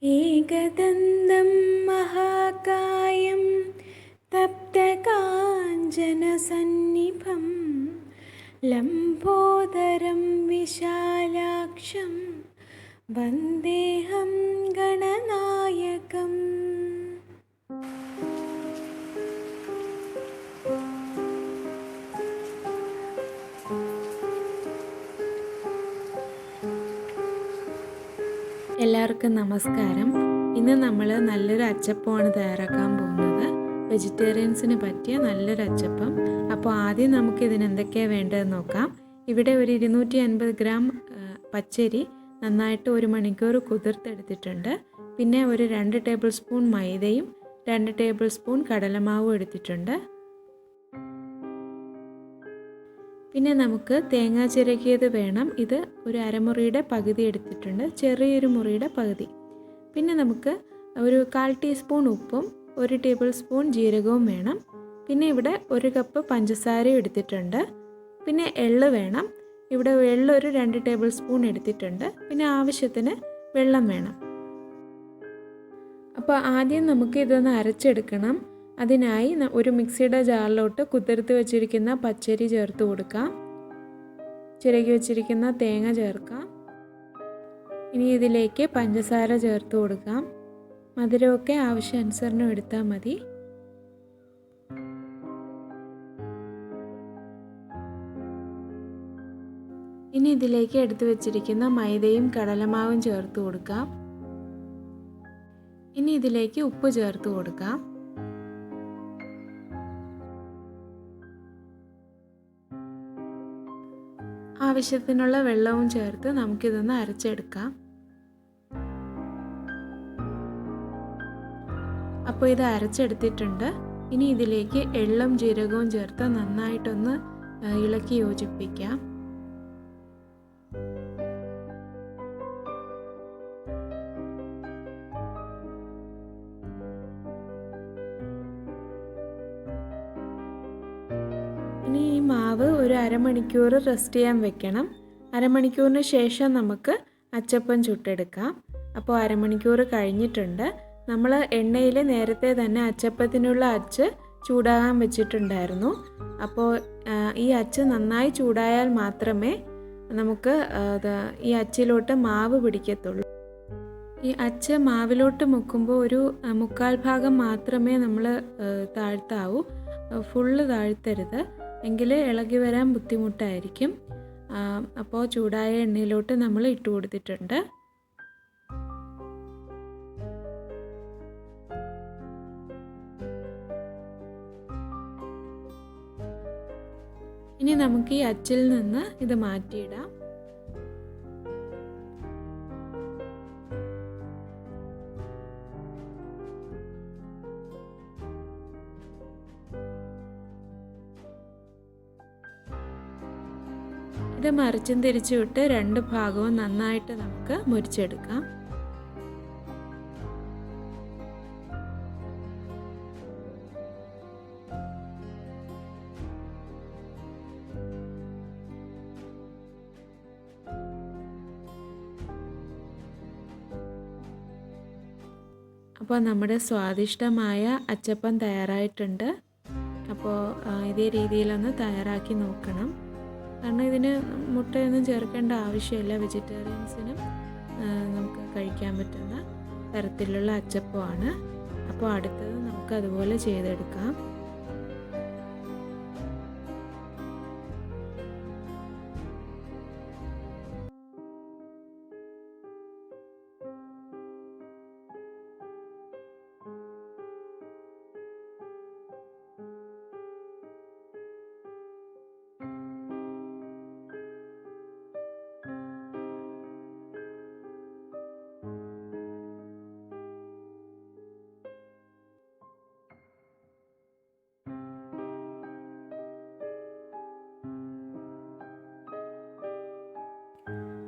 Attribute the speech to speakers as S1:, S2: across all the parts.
S1: ഏകദന്തം മഹാകായം തപ്തകാഞ്ചനസന്നിഭം ലംബോദരം വിശാലാക്ഷം വന്ദേഹം ഗണനായകം. എല്ലാവർക്കും നമസ്കാരം. ഇന്ന് നമ്മൾ നല്ലൊരു അച്ചപ്പമാണ് തയ്യാറാക്കാൻ പോകുന്നത്. വെജിറ്റേറിയൻസിന് പറ്റിയ നല്ലൊരു അച്ചപ്പം. അപ്പോൾ ആദ്യം നമുക്ക് ഇതിന് എന്തൊക്കെയാണ് വേണ്ടതെന്ന് നോക്കാം. ഇവിടെ ഒരു 250 ഗ്രാം പച്ചരി നന്നായിട്ട് 1 മണിക്കൂർ കുതിർത്തെടുത്തിട്ടുണ്ട്. പിന്നെ ഒരു 2 ടേബിൾ സ്പൂൺ മൈദയും 2 ടേബിൾ സ്പൂൺ കടലമാവും എടുത്തിട്ടുണ്ട്. പിന്നെ നമുക്ക് തേങ്ങ ചിരകിയത് വേണം. ഇത് ഒരു അരമുറിയുടെ പകുതി എടുത്തിട്ടുണ്ട്, ചെറിയൊരു മുറിയുടെ പകുതി. പിന്നെ നമുക്ക് ഒരു 1/4 ടീസ്പൂൺ ഉപ്പും 1 ടേബിൾ സ്പൂൺ ജീരകവും വേണം. പിന്നെ ഇവിടെ 1 കപ്പ് പഞ്ചസാരയും എടുത്തിട്ടുണ്ട്. പിന്നെ എള്ള് വേണം. ഇവിടെ എള്ള് ഒരു 2 ടേബിൾ സ്പൂൺ എടുത്തിട്ടുണ്ട്. പിന്നെ ആവശ്യത്തിന് വെള്ളം വേണം. അപ്പോൾ ആദ്യം നമുക്ക് ഇതൊന്ന് അരച്ചെടുക്കണം. അതിനായി ഒരു മിക്സിയുടെ ജാറിലോട്ട് കുതിർത്ത് വെച്ചിരിക്കുന്ന പച്ചരി ചേർത്ത് കൊടുക്കാം. ചിരകി വെച്ചിരിക്കുന്ന തേങ്ങ ചേർക്കാം. ഇനി ഇതിലേക്ക് പഞ്ചസാര ചേർത്ത് കൊടുക്കാം. മധുരമൊക്കെ ആവശ്യാനുസരണം എടുത്താൽ മതി. ഇനി ഇതിലേക്ക് എടുത്തു വെച്ചിരിക്കുന്ന മൈദയും കടലമാവും ചേർത്ത് കൊടുക്കാം. ഇനി ഇതിലേക്ക് ഉപ്പ് ചേർത്ത് കൊടുക്കാം. ആവശ്യത്തിനുള്ള വെള്ളവും ചേർത്ത് നമുക്കിതൊന്ന് അരച്ചെടുക്കാം. അപ്പോൾ ഇത് അരച്ചെടുത്തിട്ടുണ്ട്. ഇനി ഇതിലേക്ക് എള്ളും ജീരകവും ചേർത്ത് നന്നായിട്ടൊന്ന് ഇളക്കി യോജിപ്പിക്കാം. ഇനി ഈ മാവ് ഒരു അരമണിക്കൂർ റെസ്റ്റ് ചെയ്യാൻ വെക്കണം. അരമണിക്കൂറിന് ശേഷം നമുക്ക് അച്ചപ്പം ചുട്ടെടുക്കാം. അപ്പോൾ അരമണിക്കൂർ കഴിഞ്ഞിട്ടുണ്ട്. നമ്മൾ എണ്ണയിൽ നേരത്തെ തന്നെ അച്ചപ്പത്തിനുള്ള അച്ച് ചൂടാകാൻ വെച്ചിട്ടുണ്ടായിരുന്നു. അപ്പോൾ ഈ അച്ച് നന്നായി ചൂടായാൽ മാത്രമേ നമുക്ക് ഈ അച്ചിലോട്ട് മാവ് പിടിക്കത്തുള്ളൂ. ഈ അച്ച് മാവിലോട്ട് മുക്കുമ്പോൾ ഒരു 1/4 ഭാഗം മാത്രമേ നമ്മൾ താഴ്ത്താവൂ. ഫുള്ള് താഴ്ത്തരുത്, എങ്കിൽ ഇളകി വരാൻ ബുദ്ധിമുട്ടായിരിക്കും. അപ്പോൾ ചൂടായ എണ്ണയിലോട്ട് നമ്മൾ ഇട്ട് കൊടുത്തിട്ടുണ്ട്. ഇനി നമുക്ക് ഈ അച്ചിൽ നിന്ന് ഇത് മാറ്റിയിടാം. ഇത് മറിച്ചും തിരിച്ചു വിട്ട് 2 ഭാഗവും നന്നായിട്ട് നമുക്ക് മുരിച്ചെടുക്കാം. അപ്പോൾ നമ്മുടെ സ്വാദിഷ്ടമായ അച്ചപ്പം തയ്യാറായിട്ടുണ്ട്. അപ്പോൾ ഇതേ രീതിയിലൊന്ന് തയ്യാറാക്കി നോക്കണം. കാരണം ഇതിന് മുട്ടയൊന്നും ചേർക്കേണ്ട ആവശ്യമില്ല. വെജിറ്റേറിയൻസിനും നമുക്ക് കഴിക്കാൻ പറ്റുന്ന തരത്തിലുള്ള അച്ചപ്പമാണ്. അപ്പോൾ അടുത്തത് നമുക്ക് അതുപോലെ ചെയ്തെടുക്കാം.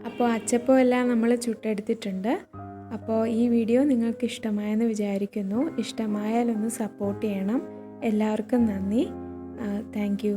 S1: അപ്പോൾ അച്ചപ്പം എല്ലാം നമ്മൾ ചുട്ടെടുത്തിട്ടുണ്ട്. അപ്പോൾ ഈ വീഡിയോ നിങ്ങൾക്ക് ഇഷ്ടമായെന്ന് വിചാരിക്കുന്നു. ഇഷ്ടമായാൽ ഒന്ന് സപ്പോർട്ട് ചെയ്യണം. എല്ലാവർക്കും നന്ദി. Thank you.